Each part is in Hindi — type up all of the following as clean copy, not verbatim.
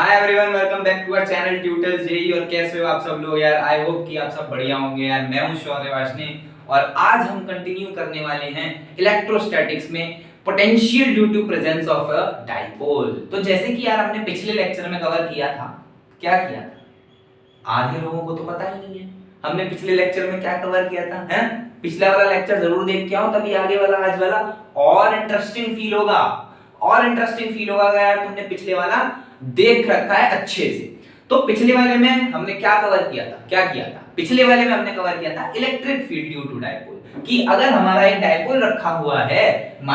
Hi everyone, welcome back to our channel tutors JEE. और कैसे हो आप सब लोग यार? आई होप कि आप सब बढ़िया होंगे यार। मैं हूं शौर्य वाशनी और आज हम कंटिन्यू करने वाले हैं इलेक्ट्रोस्टैटिक्स में potential due to presence of a dipole. तो जैसे कि यार हमने पिछले लेक्चर में कवर किया था, क्या किया था? आधे लोगों को तो पता ही नहीं है हमने पिछले लेक्चर में क्या कवर किया था, हैं? पिछला वाला लेक्चर जरूर देख के आओ, तभी आगे वाला आज वाला और इंटरेस्टिंग फील होगा। और इंटरेस्टिंग फील होगा अगर यार तुमने पिछले वाला देख रखा है अच्छे से। तो पिछले वाले में हमने क्या कवर किया था, क्या किया था? पिछले वाले में हमने कवर किया था electric field due to dipole, कि अगर हमारा एक डाइपोल रखा हुआ है -q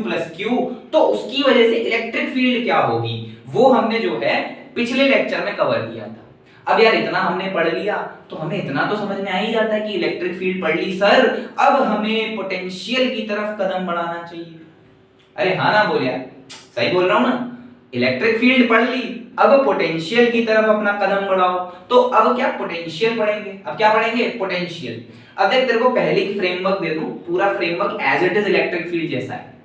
+ q, तो उसकी वजह से इलेक्ट्रिक फील्ड क्या होगी, वो हमने जो है पिछले लेक्चर में कवर किया था। अब यार इतना हमने पढ़ लिया तो हमें इतना तो समझ में आ ही जाता है कि इलेक्ट्रिक फील्ड पढ़ ली सर, अब हमें पोटेंशियल की तरफ कदम बढ़ाना चाहिए। अरे हाँ ना बोल यार, सही बोल रहा हूं ना? इलेक्ट्रिक फील्ड पढ़ ली, अब पोटेंशियल की तरफ अपना कदम बढ़ाओ। तो अब क्या पोटेंशियल पढ़ेंगे? अब क्या पढ़ेंगे? पोटेंशियल। अब देख, तेरे को पहले ही फ्रेमवर्क दे दूं, पूरा framework as it is electric field जैसा है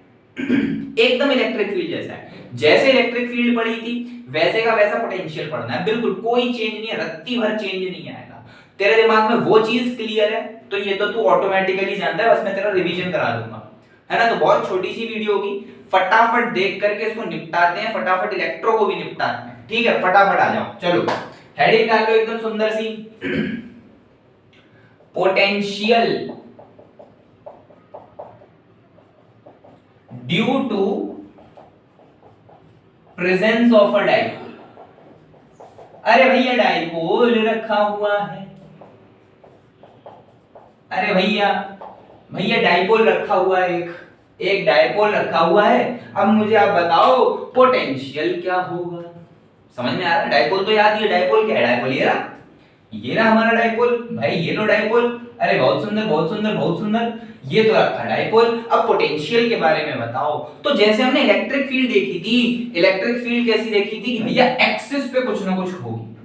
एकदम इलेक्ट्रिक फील्ड जैसा है। जैसे इलेक्ट्रिक फील्ड पढ़ी थी वैसे का वैसा पोटेंशियल पढ़ना है, बिल्कुल कोई चेंज नहीं है, रत्ती भर चेंज नहीं आएगा। तेरे दिमाग में वो चीज क्लियर है तो ये तो तू ऑटोमेटिकली जानता है, बस मैं तेरा रिवीजन करा दूंगा, है ना? तो बहुत छोटी सी वीडियो होगी, फटाफट देख करके इसको निपटाते हैं, फटाफट इलेक्ट्रो को भी निपटाते हैं। ठीक है, फटाफट आ जाओ। चलो हेडिंग डाल लो एकदम सुंदर सी, potential due to presence of a dipole. अरे भैया डाइपोल रखा हुआ है, अरे भैया भैया डाइपोल रखा हुआ है, एक डाइपोल रखा हुआ है। अब मुझे आप बताओ पोटेंशियल क्या होगा? समझ में आ रहा है? डाइपोल तो याद ही है, डाइपोल क्या है? डाइपोल ये रहा हमारा डाइपोल भाई, ये लो डाइपोल। अरे बहुत सुंदर बहुत सुंदर बहुत सुंदर, ये तो रखा डाइपोल। अब पोटेंशियल के बारे में बताओ। तो जैसे हमने इलेक्ट्रिक फील्ड देखी थी, इलेक्ट्रिक फील्ड कैसी देखी थी कि भैया एक्सिस पे कुछ ना कुछ होगी।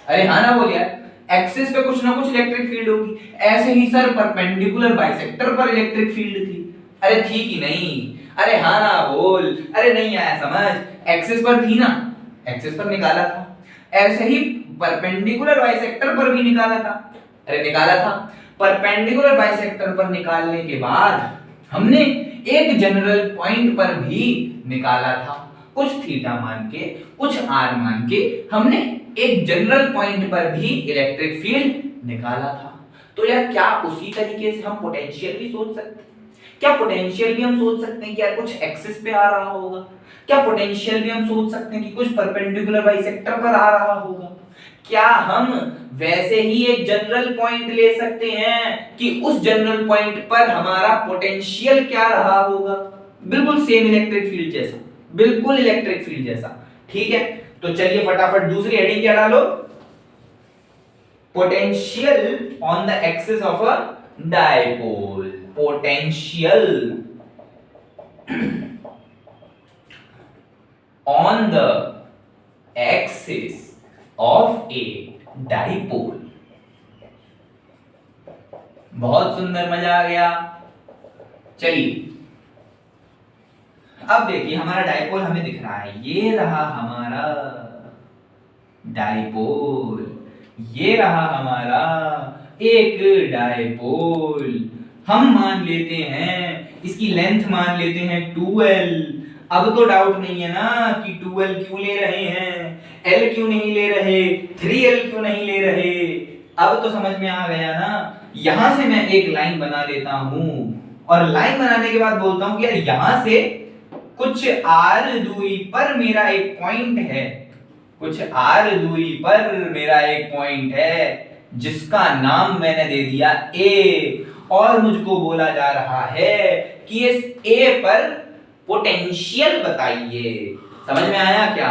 अरे हाँ ना बोल यार, एक्सिस पे कुछ ना कुछ इलेक्ट्रिक फील्ड होगी। ऐसे ही सर परपेंडिकुलर बाइसेक्टर पर इलेक्ट्रिक फील्ड थी। अरे थी कि नहीं? अरे हाँ ना बोल। अरे नहीं आया समझ? एक्सिस पर थी ना, एक्सिस पर निकाला था। ऐसे ही परपेंडिकुलर बाइसेक्टर पर भी निकाला था। अरे निकाला था। परपेंडिकुलर बाइसेक्टर पर निकालने के बाद हमने एक जनरल पॉइंट पर भी निकाला था। कुछ थीटा मान के, कुछ आर मान के हमने एक जनरल पॉइंट पर भी इलेक्ट्रिक फील्ड निकाला था। तो यार क्या उसी तरीके से हम पोटेंशियल भी सोच सकते हैं? क्या पोटेंशियल भी हम सोच सकते हैं कि यार कुछ एक्सिस पे आ रहा होगा? क्या पोटेंशियल भी हम सोच सकते हैं कि कुछ परपेंडिकुलर बाइसेक्टर पर आ रहा होगा? क्या हम वैसे ही एक जनरल पॉइंट ले सकते हैं कि उस जनरल पॉइंट पर हमारा पोटेंशियल क्या रहा होगा? बिल्कुल सेम इलेक्ट्रिक फील्ड जैसा, बिल्कुल इलेक्ट्रिक फील्ड जैसा। ठीक है, तो चलिए फटाफट दूसरी हेडिंग क्या डालो? Potential on the axis of a dipole. Potential on the axis of a dipole. बहुत सुंदर, मजा आ गया। चलिए अब देखिए, हमारा डाइपोल हमें दिख रहा है, ये रहा हमारा डाइपोल, ये रहा हमारा एक डाइपोल। हम मान लेते हैं इसकी लेंथ मान लेते हैं 2l। अब तो डाउट नहीं है ना कि 2l क्यों ले रहे हैं, l क्यों नहीं ले रहे, 3l क्यों नहीं ले रहे? अब तो समझ में आ गया ना। यहां से मैं एक लाइन बना लेता हूं और लाइन बनाने के बाद बोलता हूं कि यार यहां से कुछ r दूरी पर मेरा एक पॉइंट है, कुछ r दूरी पर मेरा एक पॉइंट है जिसका नाम मैंने दे दिया a, और मुझको बोला जा रहा है कि इस a पर पोटेंशियल बताइए। समझ में आया क्या?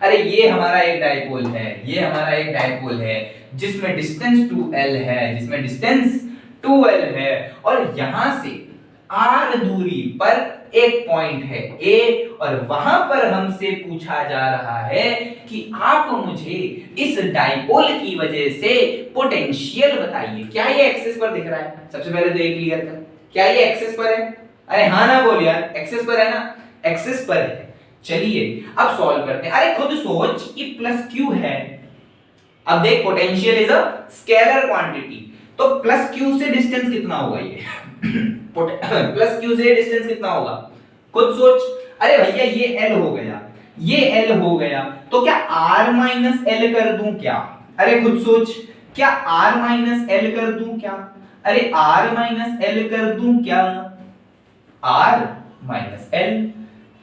अरे ये हमारा एक डाइपोल है, ये हमारा एक डाइपोल है जिसमें डिस्टेंस 2l है, जिसमें डिस्टेंस 2l है, और यहां से r दूरी पर एक पॉइंट है A, और वहां पर हमसे पूछा जा रहा है कि आप मुझे इस डाइपोल की वजह से पोटेंशियल बताइए। क्या ये एक्सिस पर दिख रहा है? सबसे पहले तो ये क्लियर कर, क्या ये एक्सिस पर है? अरे हाँ ना बोल यार, एक्सिस पर है ना? एक्सिस पर है। चलिए अब सॉल्व करते हैं। अरे खुद सोच कि प्लस क्यू है, अब देख potential is a scalar quantity, तो प्लस क्यू से डिस्टेंस कितना होगा ये प्लस क्यू से डिस्टेंस कितना होगा, खुद सोच। अरे भैया ये एल हो गया, ये एल हो गया, तो क्या आर माइनस एल कर दूं क्या? अरे खुद सोच, क्या आर माइनस एल कर दूं क्या? अरे आर माइनस एल कर दूं क्या? R minus L,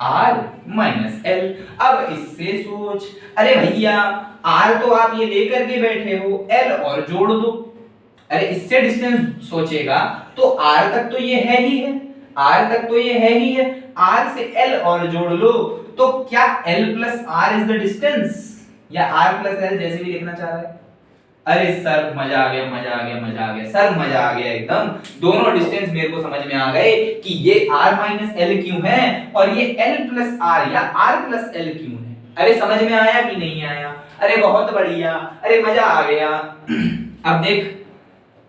R minus L. अब इससे सोच, अरे भैया आर तो आप ये लेकर के बैठे हो, एल और जोड़ दो। अरे इससे डिस्टेंस सोचेगा तो आर तक तो ये है ही है, आर तक तो ये है ही है, आर से एल और जोड़ लो, तो क्या L plus R is the distance, या आर प्लस एल जैसे भी लिखना चाह रहा है। अरे सर मजा आ गया, मजा आ गया, मजा आ गया सर, मजा आ गया एकदम। दोनों डिस्टेंस मेरे को समझ में आ गए कि ये r माइनस एल क्यों है और ये l प्लस आर या r प्लस एल क्यों है। अरे समझ में आया कि नहीं आया? अरे बहुत बढ़िया, अरे मजा आ गया। अब देख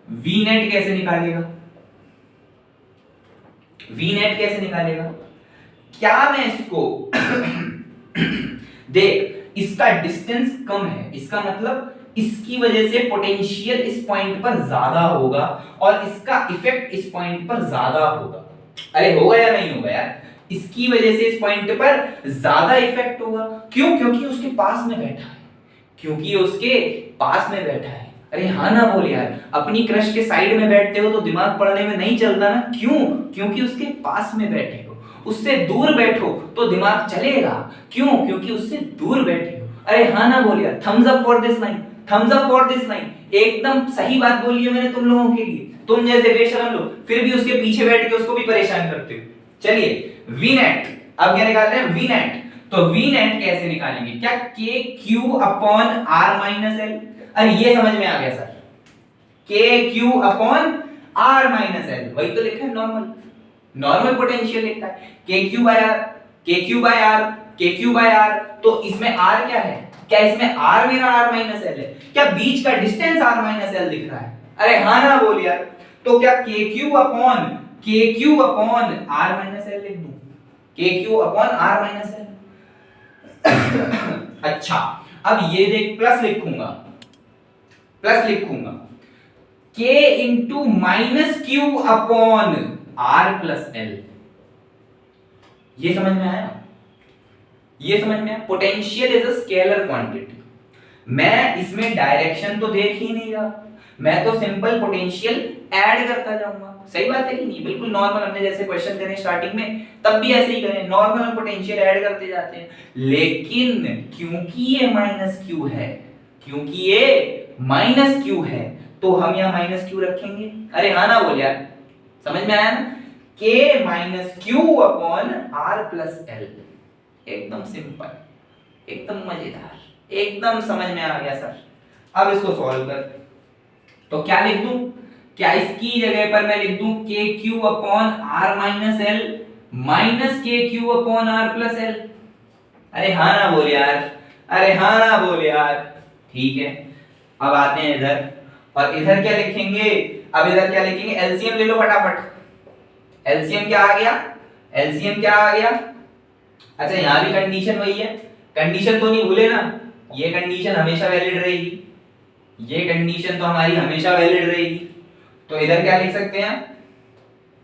v नेट कैसे निकालेगा, v नेट कैसे निकालेगा? क्या मैं इसको देख इसका डिस्टेंस कम है, इसका मतलब इसकी वजह से पोटेंशियल इस पॉइंट पर ज्यादा होगा और इसका इफेक्ट इस पॉइंट पर ज्यादा होगा। अरे होगा या नहीं होगा यार? इसकी वजह से इस पॉइंट पर ज्यादा इफेक्ट होगा। क्यों? क्योंकि उसके पास में बैठा है, क्योंकि उसके पास में बैठा है। अरे हाँ ना बोल यार, अपनी क्रश के साइड में बैठते हो तो दिमाग पढ़ने में नहीं चलता ना। क्यों? क्योंकि उसके पास में बैठे हो। उससे दूर बैठो तो दिमाग चलेगा। क्यों? क्योंकि उससे दूर बैठे हो। अरे हाँ ना बोल यार, thumbs up for this line, thumbs up for this line. एकदम सही बात बोली है मैंने तुम लोगों के लिए। तुम जैसे बेशरम लोग फिर भी उसके पीछे बैठ के उसको भी परेशान करते हो। चलिए वी नेट, अब क्या निकाल रहे हैं? V net. तो वी नेट कैसे निकालेंगे? क्या K Q upon R minus L. अरे ये समझ में आ गया sir, K Q upon R minus L, वही तो लिखा है नॉर्मल, नॉर्मल पोटेंशियल लिखा है के क्यू बाय आर, के क्यू बाय आर, के क्यू बाय आर। तो इसमें आर क्या है? क्या इसमें r मेरा r माइनस एल है? क्या बीच का डिस्टेंस r माइनस एल दिख रहा है? अरे हाँ ना बोल यार। तो क्या kq upon r minus L लिख दूं? kq upon r minus L. अच्छा अब ये देख, प्लस लिखूंगा, प्लस लिखूंगा k into minus Q upon r plus L. ये समझ में आया? ये समझ में आया? Potential is a scalar quantity. मैं इसमें डायरेक्शन तो देख ही नहीं रहा, मैं तो सिंपल पोटेंशियल ऐड करता जाऊंगा। सही बात है कि नहीं? बिल्कुल नॉर्मल, हमने जैसे क्वेश्चन करे स्टार्टिंग में तब भी ऐसे ही करें, नॉर्मल पोटेंशियल ऐड करते जाते हैं। लेकिन क्योंकि ये माइनस क्यू है, क्योंकि ये माइनस क्यू है, तो हम यहाँ माइनस क्यू रखेंगे। अरे हाँ ना बोल यार, समझ में आया ना? K minus Q upon R plus L. एकदम सिंपल, एकदम मजेदार, एकदम समझ में आ गया सर। अब इसको सॉल्व कर, तो क्या लिख दूं? क्या इसकी जगह पर मैं लिख दूं K Q upon R minus L minus K Q upon R plus L. अरे हाँ ना बोल यार, अरे हाँ ना बोल यार। ठीक है, अब आते हैं इधर, और इधर क्या लिखेंगे? अब इधर क्या लिखेंगे? एलसीएम ले लो फटाफट। एलसीएम क्या आ गया? एलसीएम क्या आ गया? अच्छा यहां भी कंडीशन वही है, कंडीशन तो नहीं भूले ना, ये कंडीशन हमेशा वैलिड रहेगी, ये कंडीशन तो हमारी हमेशा वैलिड रहेगी। तो इधर क्या लिख सकते हैं?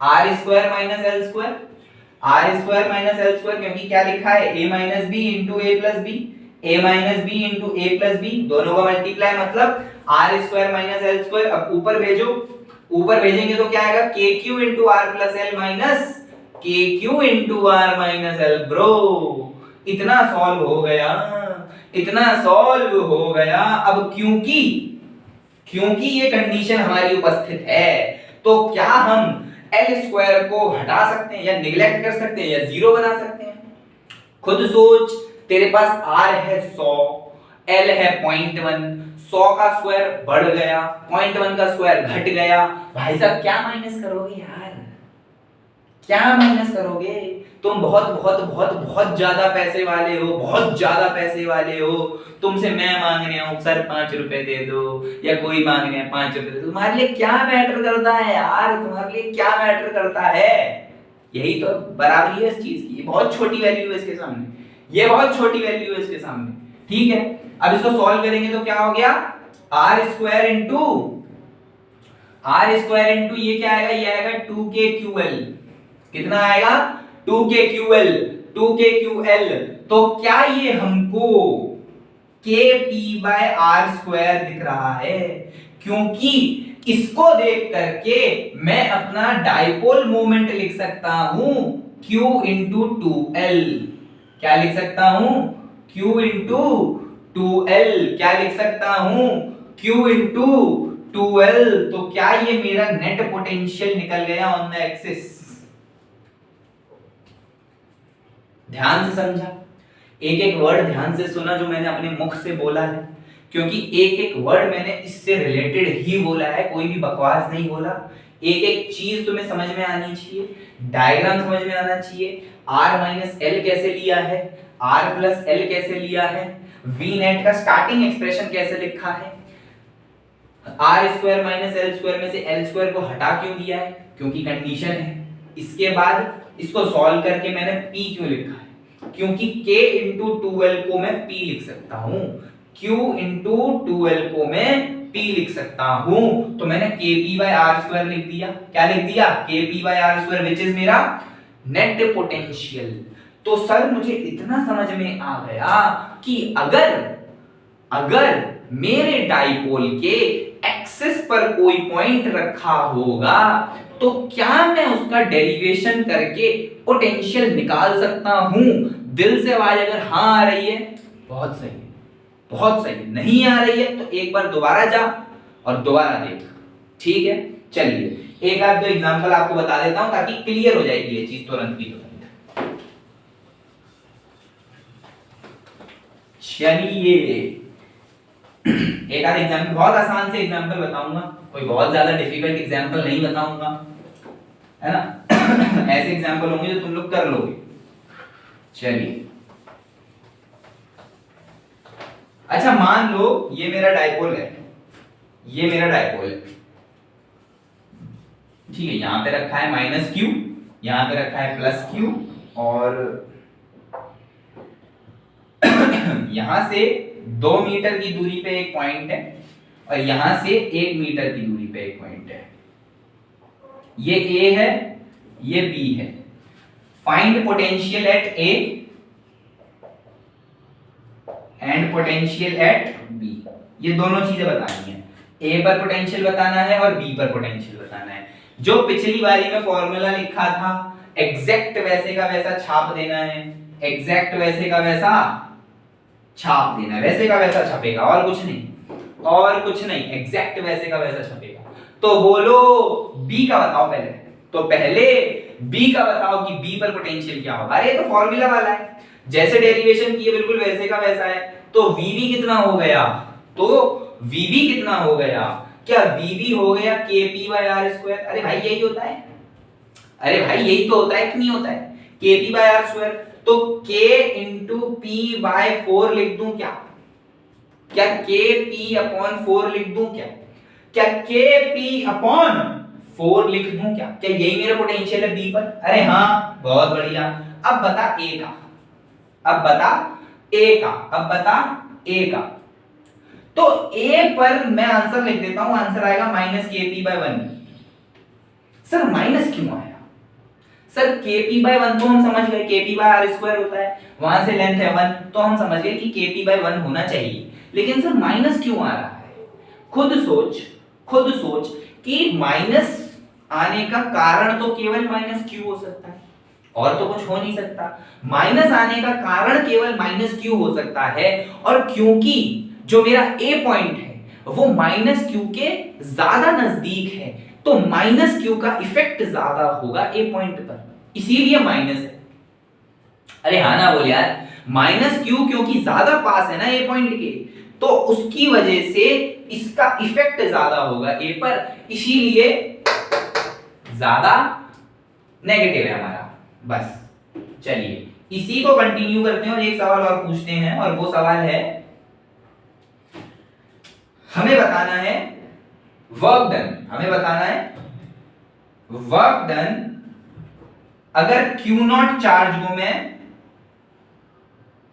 R square minus L square, R square minus L square, क्योंकि क्या लिखा है? A minus B into A plus B, A minus B into A plus B, दोनों का मल्टीप्लाई मतलब R square minus L square. अब ऊपर भेजो, ऊपर भेजेंगे तो क्या आएगा? K Q into R plus L minus K Q into R minus L. Bro इतना सॉल्व हो गया, इतना सॉल्व हो गया। अब क्योंकि क्योंकि ये कंडीशन हमारी उपस्थित है, तो क्या हम एल स्क्वायर को हटा सकते हैं या निगलेक्ट कर सकते हैं या जीरो बना सकते हैं? खुद सोच, तेरे पास आर है 100, एल है 0.1, 100 का स्क्वायर बढ़ गया, 0.1 का स्क्वायर घट गया। भाई साहब क्या माइनस करोगे यार, क्या माइनस करोगे? तुम बहुत बहुत बहुत बहुत ज्यादा पैसे वाले हो, बहुत ज्यादा पैसे वाले हो। तुमसे मैं मांग रहा हूं सर 5 रुपए दे दो, या कोई मांग रहा है 5 रुपए दे दो, तुम्हारे लिए क्या मैटर करता है यार? तुम्हारे लिए क्या मैटर करता है? यही तो बराबरी है इस चीज की, बहुत छोटी वैल्यू है इसके सामने, ये बहुत छोटी वैल्यू है इसके सामने, ठीक है। अब इसको सॉल्व करेंगे तो क्या हो गया, आर स्क्वायर इंटू ये क्या आएगा, ये आएगा 2kql। कितना आएगा, 2kql। तो क्या ये हमको kp/r² दिख रहा है, क्योंकि इसको देख करके मैं अपना डाइपोल मोमेंट लिख सकता हूं q इंटू 2l। क्या लिख सकता हूं, q इंटू 2l। क्या लिख सकता हूं, q इंटू 2l। तो क्या ये मेरा नेट पोटेंशियल निकल गया ऑन द एक्सिस। ध्यान से समझा, एक एक वर्ड ध्यान से सुना जो मैंने अपने मुख से बोला है, क्योंकि एक एक वर्ड मैंने इससे रिलेटेड ही बोला है, कोई भी बकवास नहीं बोला। एक एक चीज तुम्हें समझ में आनी चाहिए, डायग्राम समझ में आना चाहिए। r माइनस एल कैसे लिया है, r प्लस एल कैसे लिया है, v नेट का स्टार्टिंग एक्सप्रेशन कैसे लिखा है, r square minus L square में से एल स्क्वायर को हटा क्यों दिया है, क्योंकि कंडीशन है। इसके बाद इसको सॉल्व करके मैंने p क्यों लिखा है, क्योंकि k इंटू 2l को मैं p लिख सकता हूं, q इंटू 2l को मैं p लिख सकता हूं। तो मैंने kp/r² लिख दिया। क्या लिख दिया, kp/r², विच इज मेरा नेट पोटेंशियल। तो सर मुझे इतना समझ में आ गया कि अगर मेरे डाइपोल के एक्सिस पर कोई पॉइंट रखा होगा तो क्या मैं उसका डेरिवेशन करके पोटेंशियल निकाल सकता हूं। दिल से आवाज अगर हाँ आ रही है बहुत सही है, बहुत सही है, नहीं आ रही है तो एक बार दोबारा जा और दोबारा देख, ठीक है। चलिए एक आध दो एग्जांपल आपको बता देता हूं ताकि क्लियर हो जाएगी ये चीज तुरंत की तुरंत। चलिए एक आध एग्जांपल, बहुत आसान से एग्जांपल बताऊंगा, कोई बहुत ज्यादा डिफिकल्ट एग्जांपल नहीं बताऊंगा, है ना। ऐसे एग्जांपल होंगे जो तुम लोग कर लोगे। चलिए अच्छा मान लो ये मेरा डाइपोल है, ये मेरा डाइपोल है, ठीक है। यहां पे रखा है माइनस क्यू, यहां पे रखा है प्लस क्यू, और यहां से 2 मीटर की दूरी पे एक पॉइंट है और यहां से 1 मीटर की दूरी पे एक पॉइंट है। ये A है, ये B है। Find potential at A and potential at B। ये दोनों चीजें बतानी है, A पर पोटेंशियल बताना है और B पर पोटेंशियल बताना है। जो पिछली बारी में फॉर्मूला लिखा था एग्जैक्ट वैसे का वैसा छाप देना है, एग्जैक्ट वैसे का वैसा छाप देना है, वैसे का वैसा छपेगा और कुछ नहीं, और कुछ नहीं, एग्जैक्ट वैसे का वैसा छपेगा। तो बोलो B का बताओ पहले, तो पहले B का बताओ कि B पर पोटेंशियल क्या होगा। अरे तो फॉर्मूला वाला है, जैसे डेरिवेशन किए बिल्कुल वैसे का वैसा है। तो VB कितना हो गया, तो VB कितना हो गया, क्या VB हो गया kp/r²। अरे भाई यही होता है, अरे भाई यही तो होता है कि नहीं होता है, kp/r²। तो k इंटू p/4 लिख दूं क्या, क्या kp/4 लिख दूं क्या, क्या kp/4 लिख दूं क्या, क्या यही मेरा पोटेंशियल है B पर। अरे हाँ बहुत बढ़िया। अब बता A का, अब बता A का, अब बता A का। तो A पर मैं आंसर लिख देता हूं, आंसर आएगा -kp/1। सर माइनस क्यों आया, सर kp/1 तो हम समझ गए kp/r² होता है, वहां से लेंथ है 1 तो हम समझ गए कि kp/1 होना चाहिए, लेकिन सर माइनस क्यों आ रहा है। खुद सोच कि माइनस आने का कारण तो केवल -q हो सकता है और तो कुछ हो नहीं सकता। माइनस आने का कारण केवल -q हो सकता है, और क्योंकि जो मेरा A पॉइंट है वो -q के ज्यादा नजदीक है तो -q का इफेक्ट ज्यादा होगा A पॉइंट पर, इसीलिए माइनस है। अरे हाँ ना बोल यार, -q क्योंकि ज्यादा पास है ना A पॉइंट के, तो उसकी वजह से इसका इफेक्ट ज्यादा होगा A पर, इसीलिए ज्यादा नेगेटिव है हमारा। बस चलिए इसी को कंटिन्यू करते हैं और एक सवाल और पूछते हैं, और वो सवाल है हमें बताना है वर्क डन, हमें बताना है वर्क डन अगर Q0 चार्ज को मैं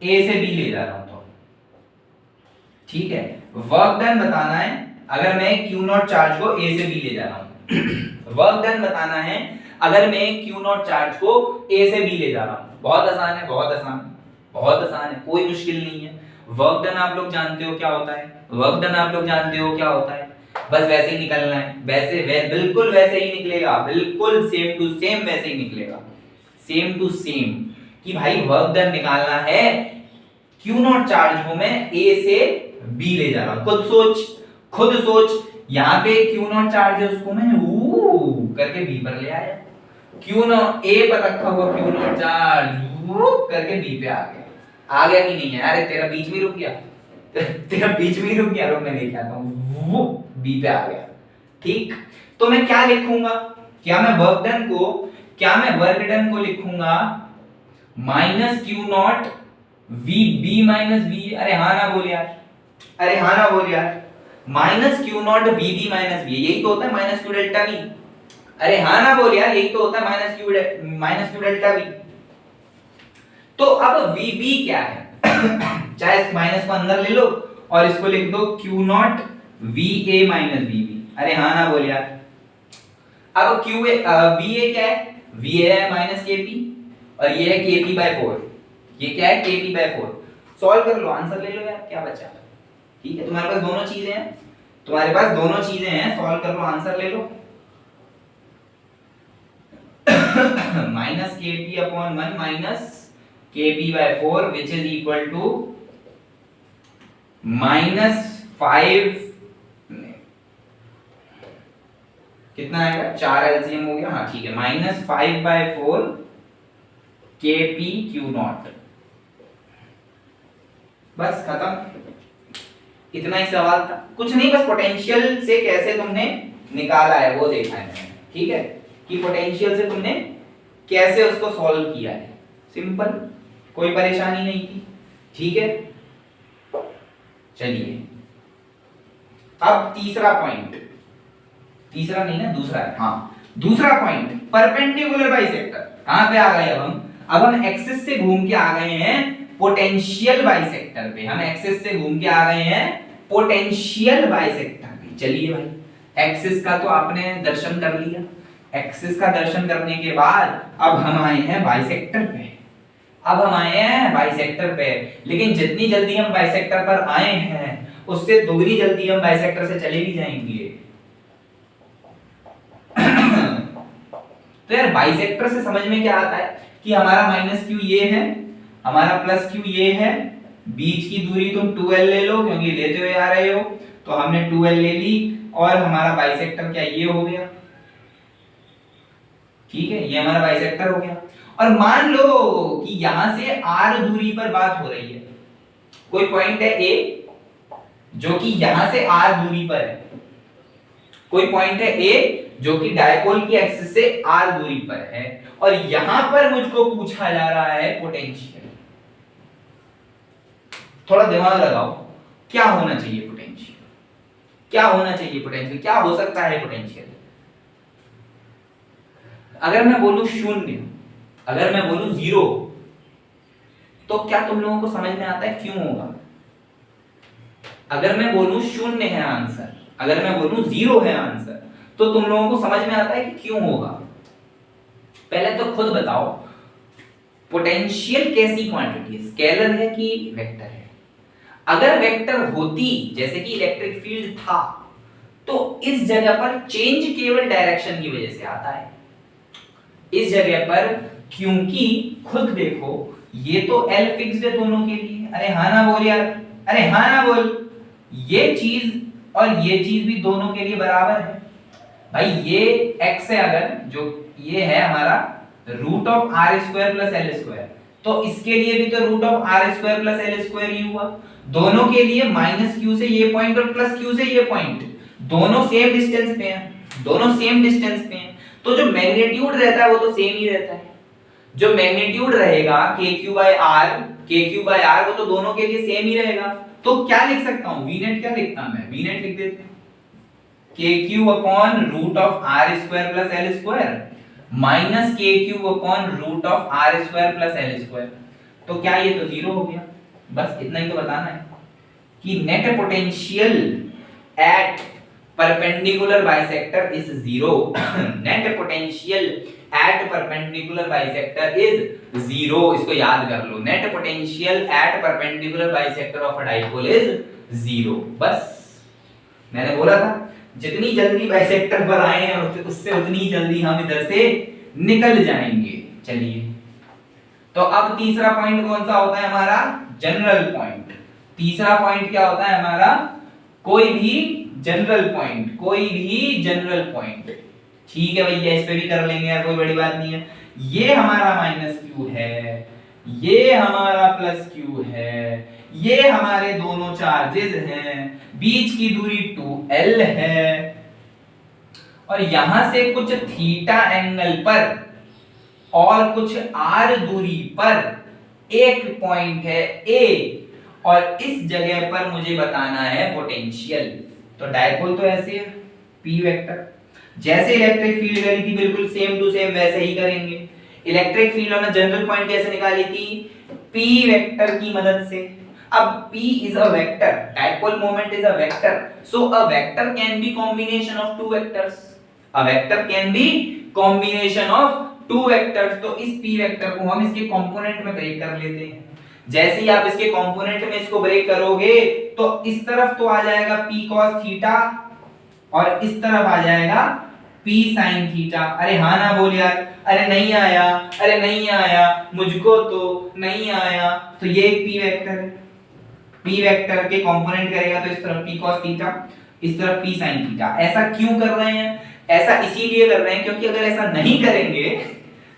ए से बी ले जा रहा हूं तो ठीक है, वर्क डन बताना है अगर मैं क्यू नॉट चार्ज को ए से बी ले जा रहा हूं वर्क डन बताना है अगर मैं क्यू नॉट चार्ज को ए से बी ले जा रहा हूं। बहुत आसान है, बहुत आसान, बहुत आसान है, कोई मुश्किल नहीं है। वर्क डन आप लोग जानते हो क्या होता है, वर्क डन आप लोग जानते हो क्या होता है, बस वैसे ही निकलना है, बिल्कुल वैसे ही निकलेगा, बिल्कुल सेम टू सेम वैसे ही निकलेगा, सेम टू सेम कि भाई वर्क डन निकालना है, क्यू नॉट चार्ज को मैं ए से बी ले जा रहा हूं। खुद सोच, यहां पे क्यू नॉट चार्ज है उसको मैं करके बी पर ले आया, क्यू नॉट ए पर रखा हुआ क्यू नॉट चार्ज करके बी पे आ गया कि नहीं है? अरे तेरा बीच में रुक गया, तेरा बीच में ही रुक गया, रुक मैं लेके आता हूं, बी पे आ गया। ठीक, तो मैं क्या लिखूंगा, क्या मैं वर्क डन को लिखूंगा minus Q naught V B minus V, अरे हाँ ना बोल यार, अरे हाँ ना बोल यार, minus Q naught V B minus V, यही तो होता है माइनस क्यू डेल्टा वी, अरे हाँ ना बोल यार, यही तो होता है माइनस क्यू डेल्टा वी। तो अब वी बी क्या है चाहे इस माइनस को अंदर ले लो और इसको लिख दो Q naught V A minus V B, अरे हाँ ना बोल यार। अब क्यू ए वी ए क्या है, वी ए है माइनस के पी और ये है के पी बाय 4, ये क्या है के पी बाय 4, सॉल्व कर लो, आंसर ले लो यार, क्या बचा। ठीक है, तुम्हारे पास दोनों चीजें हैं, सॉल्व कर लो, आंसर ले लो minus K P upon 1 minus K P by 4 which is equal to -5, कितना आएगा, 4 एलसीएम हो गया, हाँ ठीक है, -5/4 के पी क्यू नॉट, बस खत्म, इतना ही सवाल था, कुछ नहीं, बस पोटेंशियल से कैसे तुमने निकाला है वो देखा है मैंने। ठीक है, कि पोटेंशियल से तुमने कैसे उसको सॉल्व किया है, सिंपल, कोई परेशानी नहीं थी। ठीक है, चलिए अब तीसरा पॉइंट, तीसरा नहीं ना, दूसरा है, हाँ दूसरा पॉइंट, परपेंडिकुलर बाइसेक्टर। कहां पे आ गए अब हम एक्सिस से घूम के आ गए हैं पोटेंशियल बाइसेक्टर पे, हम एक्सिस से घूम के आ गए हैं पोटेंशियल बाइसेक्टर पे। चलिए भाई, एक्सिस का तो आपने दर्शन कर लिया, एक्सिस का दर्शन करने के बाद अब हम आए हैं बाइसेक्टर पे, लेकिन जितनी जल्दी हम बाइसेक्टर पर आए हैं उससे दोगुनी जल्दी हम बाइसेक्टर से चले भी जाएंगे। तो यार बाइसेक्टर से समझ में क्या आता है कि हमारा माइनस क्यू ये है, हमारा प्लस क्यू ये है, बीच की दूरी तुम 2l ले लो क्योंकि लेते हुए आ रहे हो, तो हमने 2l ले ली और हमारा बाइसेक्टर क्या ये हो गया। ठीक है, ये हमारा बाइसेक्टर हो गया। और मान लो कि यहां से r दूरी पर बात हो रही है, कोई पॉइंट है a जो कि यहां से r दूरी पर है, कोई पॉइंट है a जो कि डायपोल की एक्सिस से r दूरी पर है, और यहां पर मुझको पूछा जा रहा है पोटेंशियल। थोड़ा दिमाग लगाओ, क्या होना चाहिए पोटेंशियल, क्या होना चाहिए पोटेंशियल, क्या हो सकता है पोटेंशियल। अगर मैं बोलूं शून्य, अगर मैं बोलूं 0, तो क्या तुम लोगों को समझ में आता है क्यों होगा। अगर मैं बोलूं शून्य है आंसर, अगर मैं बोलूं 0 है आंसर, तो तुम लोगों को समझ में आता है कि क्यों होगा। पहले तो खुद बताओ, पोटेंशियल कैसी क्वांटिटी है, स्केलर है कि वेक्टर है। अगर वेक्टर होती, जैसे कि इलेक्ट्रिक फील्ड था, तो इस जगह पर चेंज केवल डायरेक्शन की वजह से आता है। इस जगह पर क्योंकि खुद देखो, ये तो L फिक्स्ड है दोनों के लिए, अरे हाँ ना बोल यार, अरे हाँ ना बोल, ये चीज और ये चीज भी दोनों के लिए बराबर है भाई। ये x है, अगर जो ये है हमारा root of R square plus L square, तो इसके लिए भी तो root of R square plus L square ही हुआ। दोनों के लिए माइनस क्यू से ये पॉइंट और प्लस क्यू से ये पॉइंट, दोनों सेम डिस्टेंस पे हैं, दोनों सेम डिस्टेंस पे हैं, तो जो मैग्नीट्यूड रहता है वो तो सेम ही रहता है। जो मैग्नीट्यूड रहेगा kq by r, वो तो दोनों के लिए सेम ही रहेगा। तो क्या लिख सकता हूं, v नेट क्या लिखता हूं मैं, v नेट लिख देते हैं kq upon root of R square plus L square minus kq upon root of R square plus L square. तो क्या ये तो जीरो हो गया। बस इतना ही तो बताना है कि net potential at perpendicular bisector is zero. Net potential at perpendicular bisector is zero. इसको याद कर लो, net potential at perpendicular bisector of a dipole is zero. बस मैंने बोला था जितनी जल्दी बाइसेक्टर पर आए हैं उससे उतनी जल्दी हम इधर से निकल जाएंगे। चलिए, तो अब तीसरा पॉइंट कौन सा होता है हमारा? General point. तीसरा पॉइंट क्या होता है हमारा? कोई भी जनरल पॉइंट, कोई भी जनरल पॉइंट। ठीक है भैया, इस पे भी कर लेंगे यार, कोई बड़ी बात नहीं है। ये हमारा माइनस क्यू है, ये हमारा प्लस क्यू है, ये हमारे दोनों चार्जेस हैं, बीच की दूरी 2l है, और यहां से कुछ थीटा एंगल पर और कुछ r दूरी पर एक पॉइंट है A, और इस जगह पर मुझे बताना है पोटेंशियल। तो डायपोल तो ऐसे है, P वेक्टर। जैसे इलेक्ट्रिक फील्ड करी थी बिल्कुल सेम टू सेम वैसे ही करेंगे। इलेक्ट्रिक फील्ड हमने जनरल पॉइंट कैसे निकाली थी? P वेक्टर की मदद से। अब P is a vector, dipole moment is a vector, so a vector can be combination of two vectors. A vector can be combination of two vectors. तो इस P वेक्टर को हम इसके कंपोनेंट में ब्रेक कर लेते हैं। जैसे ही आप इसके कंपोनेंट में इसको ब्रेक करोगे तो इस तरफ तो आ जाएगा P cos थीटा और इस तरफ आ जाएगा P sin थीटा। अरे हाँ ना बोल यार, अरे नहीं आया, अरे नहीं आया, मुझको तो नहीं आया। तो ये एक P वेक्टर है, P वेक्टर के कंपोनेंट करेगा तो इस तरफ P cos थीटा, इस तरफ P sin थीटा। ऐसा क्यों कर रहे हैं? ऐसा इसीलिए कर रहे हैं क्योंकि अगर ऐसा नहीं करेंगे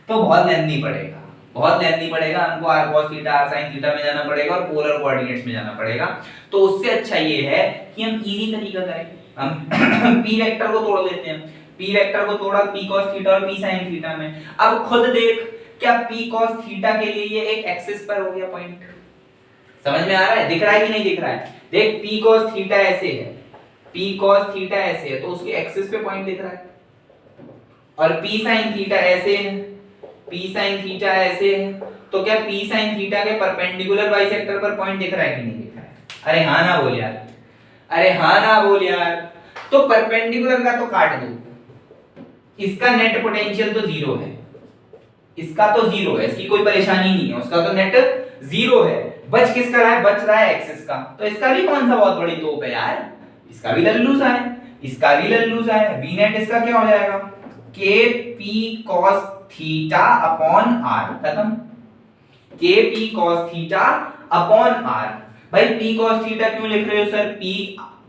तो बहुत लेंथी पड़ेगा, बहुत लेंथी पड़ेगा। हमको r cos theta r sin theta में जाना पड़ेगा और पोलर कोऑर्डिनेट्स में जाना पड़ेगा। तो उससे अच्छा ये है कि हम इजी तरीका करें, हम P वेक्टर को तोड़ देते हैं। P वेक्टर को तोड़ा P cos थीटा और P sin थीटा में। अब खुद देख, क्या P cos थीटा के लिए ये एक एक्सिस पर हो गया पॉइंट? समझ में आ रहा है? दिख रहा है कि नहीं दिख रहा है? देख, P cos थीटा ऐसे है, P cos थीटा ऐसे है, तो उसके एक्सिस पे पॉइंट दिख रहा है। और P sin थीटा ऐसे है, P sin थीटा ऐसे है, तो क्या P sin थीटा के परपेंडिकुलर बाइसेक्टर पर पॉइंट दिख रहा है कि नहीं दिख रहा है? अरे हाँ ना बोल यार, अरे हाँ ना बोल यार। तो परपेंडिकुलर का तो काट दो, इसका नेट पोटेंशियल तो जीरो है, इसका तो जीरो है, इसकी कोई परेशानी नहीं है, उसका तो नेट जीरो है। बच किसका रहा है? बच रहा है एक्सिस का। तो इसका भी कौन सा बहुत बड़ी तोप है यार, इसका भी लल्लू सा है, इसका भी लल्लू सा है। वी नेट इसका क्या हो जाएगा? kp cos theta upon r। खत्म। kp cos theta upon r। भाई p cos थीटा क्यों लिख रहे हो sir? p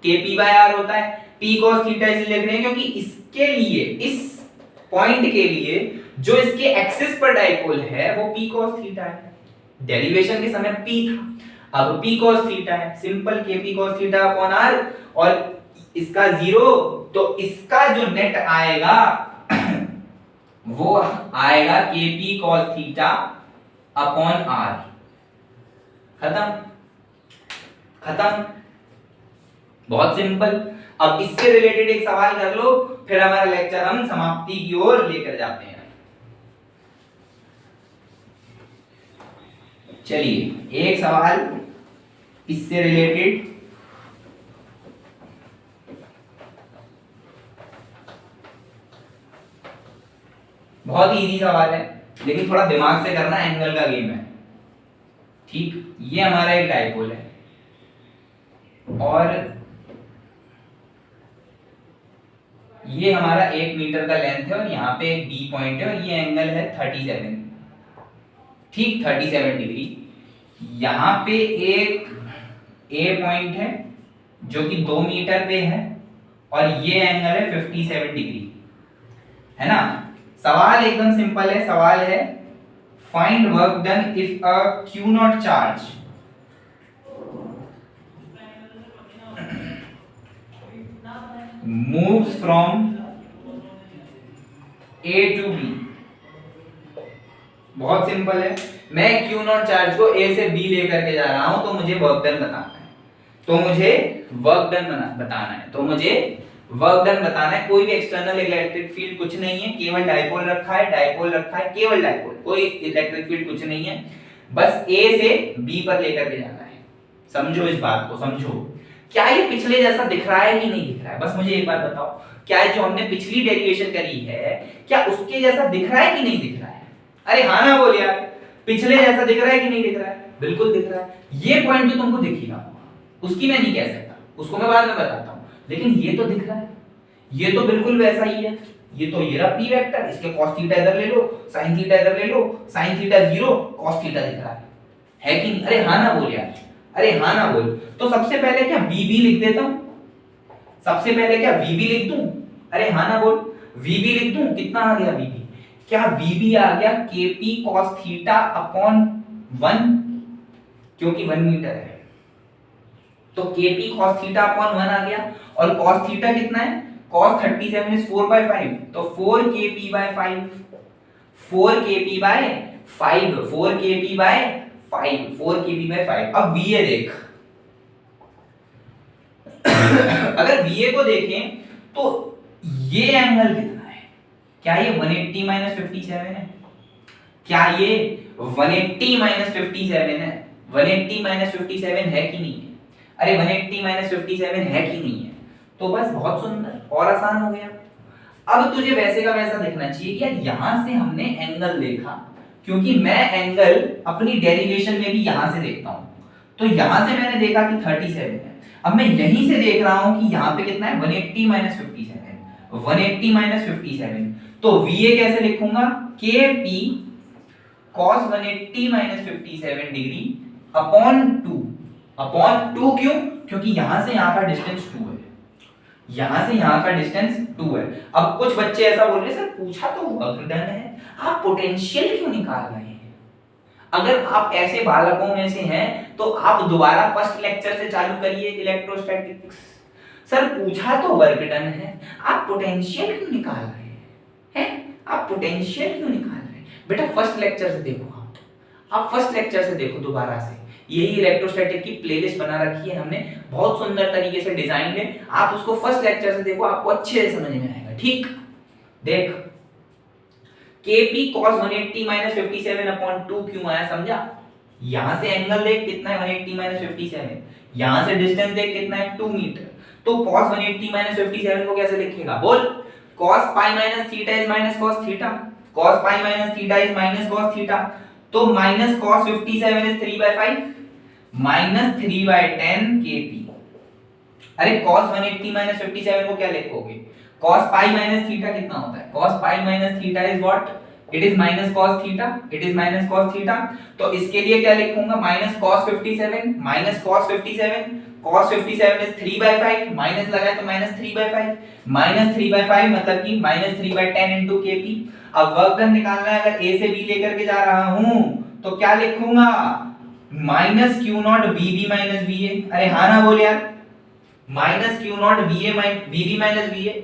kp by r होता है। p cos थीटा इसलिए लिख रहे हैं क्योंकि इसके लिए, इस पॉइंट के लिए जो इसके एक्सिस पर डाइपोल है वो p cos थीटा है। डेरिवेशन के समय p था, अब p cos थीटा है। Simple kp cos theta upon r, और इसका जीरो, तो इसका जो नेट आएगा वो आएगा kp cos theta upon r। खत्म, खत्म, बहुत सिंपल। अब इससे रिलेटेड एक सवाल कर लो, फिर हमारा लेक्चर हम समाप्ति की ओर लेकर जाते हैं। चलिए, एक सवाल इससे रिलेटेड। बहुत इजी सवाल है, लेकिन थोड़ा दिमाग से करना, एंगल का गेम है। ठीक, ये हमारा एक डाइपोल है और ये हमारा 1 मीटर का लेंथ है और यहाँ पे एक बी पॉइंट है और ये एंगल है 37, ठीक 37 डिग्री। यहाँ पे एक ए पॉइंट है जो कि 2 मीटर पे है और ये एंगल है 57 डिग्री, है ना। सवाल एकदम सिंपल है, सवाल है find work done if a Q not charge moves from A to B। बहुत सिंपल है, मैं Q नॉट चार्ज को A से B लेकर के जा रहा हूं, तो मुझे वर्क डन बताना है, तो मुझे वर्क डन बताना है, तो मुझे वर्क डन बताना है। कोई भी एक्सटर्नल इलेक्ट्रिक फील्ड कुछ नहीं है, केवल डाइपोल रखा है, डाइपोल रखा है, केवल डाइपोल, कोई इलेक्ट्रिक फील्ड कुछ नहीं है। बस ए से बी पर लेकर के जाना है। समझो इस बात को, समझो। क्या ये पिछले जैसा दिख रहा है कि नहीं दिख रहा है? बस मुझे एक बात बताओ, क्या जो हमने पिछली डेरिवेशन करी है क्या उसके जैसा दिख रहा है कि नहीं दिख रहा है? अरे हाँ ना बोल यार, पिछले जैसा दिख रहा है कि नहीं दिख रहा है? बिल्कुल दिख रहा है। ये पॉइंट तो तुमको दिख ही रहा, उसकी मैं नहीं कह सकता, उसको मैं बाद में बताता हूं, लेकिन ये तो दिख रहा है, ये तो बिल्कुल वैसा ही है। ये तो ये रहा पी वेक्टर, इसके cos थीटा इधर ले लो, sin थीटा इधर ले लो, sin थीटा 0, cos थीटा दिख रहा है कि नहीं? अरे हाँ ना बोल यार, अरे हाँ ना बोल। तो सबसे पहले क्या VB लिख देता हूं, सबसे पहले क्या VB लिख दूं? अरे हाँ ना बोल, VB लिख दूं। कितना आ गया VB? क्या VB आ गया KP cos थीटा अपॉन 1, क्योंकि 1 मीटर है तो KP cos थीटा अपॉन 1 आ गया। और cos थीटा कितना है? cos 37 is 4/5, तो 4kp/5, 4kp/5, 4kp/5, 4kp/5। अब VA देख, अगर VA को देखें तो ये एंगल कितना है? क्या ये 180 - 57 है? क्या ये 180 - 57 है? 180 - 57 है कि नहीं है? अरे 180 - 57 है कि नहीं है? तो बस बहुत सुंदर और आसान हो गया। अब तुझे वैसे का वैसा देखना चाहिए कि यार यहां से हमने एंगल देखा, क्योंकि मैं एंगल अपनी डेरिवेशन में भी यहां से देखता हूं, तो यहां से मैंने देखा कि 37 है। अब मैं यहीं से देख रहा हूं कि यहां पे कितना है? 180 - 57, 180 - 57। तो VA कैसे लिखूंगा? KP cos 180 - 57 degree upon 2, upon 2 क्यों? क्योंकि यहां से यहां का डिस्टेंस 2 है, यहां से यहां का डिस्टेंस 2 है। अब कुछ बच्चे ऐसा बोल रहे हैं, सर पूछा तो वर्क डन है, आप पोटेंशियल क्यों निकाल रहे हैं? अगर आप ऐसे बालकों में से हैं तो आप दोबारा फर्स्ट लेक्चर से चालू करिए इलेक्ट्रोस्टैटिक्स। सर पूछा तो वर्क डन है, आप पोटेंशियल क्यों निकाल रहे हैं? आप पोटेंशियल क्यों निकाल रहे हैं? बेटा फर्स्ट लेक्चर से देखो, आप फर्स्ट लेक्चर से देखो दोबारा से। यही इलेक्ट्रोस्टैटिक की प्लेलिस्ट बना रखी है हमने, बहुत सुंदर तरीके से डिजाइन है, आप उसको फर्स्ट लेक्चर से देखो, आपको अच्छे से समझ में आएगा। ठीक, देख KP cos 180 - 57 अपॉन 2 क्यों आया, समझा? यहां से एंगल देख कितना है? 180 - 57। यहां से डिस्टेंस देख कितना है? 2 मीटर। तो cos 180 - 57 को कैसे लिखेगा? बोल। cos pi - theta is minus cos theta, cos pi - theta is minus cos theta, तो minus cos 57 is 3/5 minus 3/10 KP। अरे cos 180 - 57 को क्या लिखोगे? cos pi - थीटा कितना होता है? cos pi - theta is what? It is minus cos theta, it is minus cos theta. तो इसके लिए क्या लिखूंगा? Minus cos 57, minus cos 57, cos 57 is 3/5, minus लगाए तो माइनस 3/5, माइनस 3/5 मतलब कि माइनस 3/10 इनटू KP। अब वर्क डन निकालना है, अगर A से B लेकर के जा रहा हूं तो क्या लिखूंगा? Minus Q not VB minus VA। अरे हाँ ना बोल यार, minus Q not VB minus VA।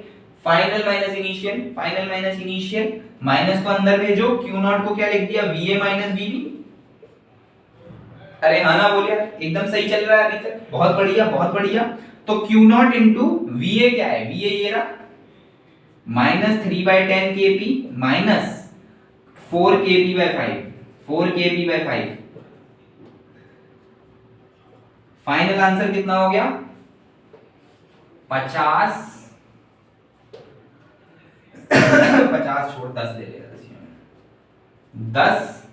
Final minus initial, final minus initial, minus को अंदर भेजो, Q नॉट को क्या लिख दिया? VA minus VB। अरे हाँ ना बोल यार, एकदम सही चल रहा है अभी तक, बहुत बढ़िया बहुत बढ़िया। तो Q नॉट इंटू VA क्या है? VA ये रहा minus 3/10 KP minus 4 KP/5, 4 KP/5। Final answer कितना हो गया? 50 50 छोड़ 10 ले लेगा, 10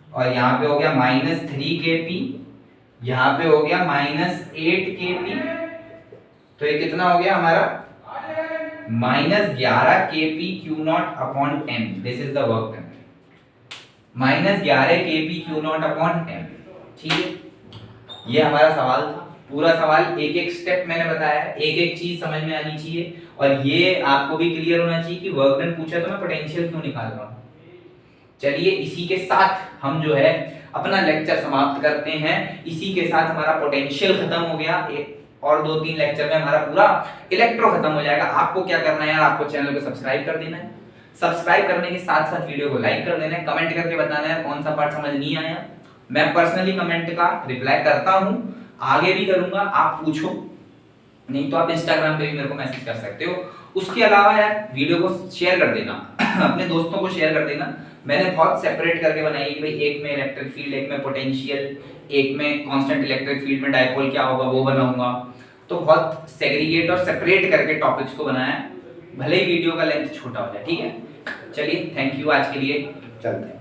और यहां पे हो गया माइनस 3 KP, यहां पे हो गया माइनस 8 KP, तो ये कितना हो गया हमारा? Minus 11 KP Q not upon 10। This is the work done, minus 11 KP Q not upon 10। ठीक है, ये हमारा सवाल था। पूरा सवाल एक एक स्टेप मैंने बताया, एक एक चीज समझ में आनी चाहिए, और ये आपको भी क्लियर होना चाहिए कि वर्क डन पूछा तो मैं पोटेंशियल क्यों निकाल रहा हूं। चलिए इसी के साथ हम जो है अपना लेक्चर समाप्त करते हैं। इसी के साथ हमारा पोटेंशियल खत्म हो गया, एक और 2-3 लेक्चर में हमारा पूरा इलेक्ट्रो खत्म हो जाएगा। आपको क्या करना है यार, आपको चैनल को सब्सक्राइब कर देना है, सब्सक्राइब करने के साथ साथ वीडियो को लाइक कर देना है, कमेंट करके बताना है कौन सा पार्ट समझ नहीं आया। मैं पर्सनली कमेंट का रिप्लाई करता हूं, आगे भी करूंगा, आप पूछो, नहीं तो आप इंस्टाग्राम पे भी मेरे को मैसेज कर सकते हो। उसके अलावा यार वीडियो को शेयर कर देना अपने दोस्तों को शेयर कर देना, मैंने बहुत सेपरेट करके बनाई है कि भाई एक में इलेक्ट्रिक फील्ड, एक में पोटेंशियल, एक में कांस्टेंट इलेक्ट्रिक फील्ड में डायपोल क्या होगा वो बनाऊंगा। तो बहुत सेग्रीगेट और सेपरेट करके टॉपिक्स को बनाया, भले ही वीडियो का लेंथ छोटा हो जाए। ठीक है, चलिए थैंक यू, आज के लिए चलते हैं।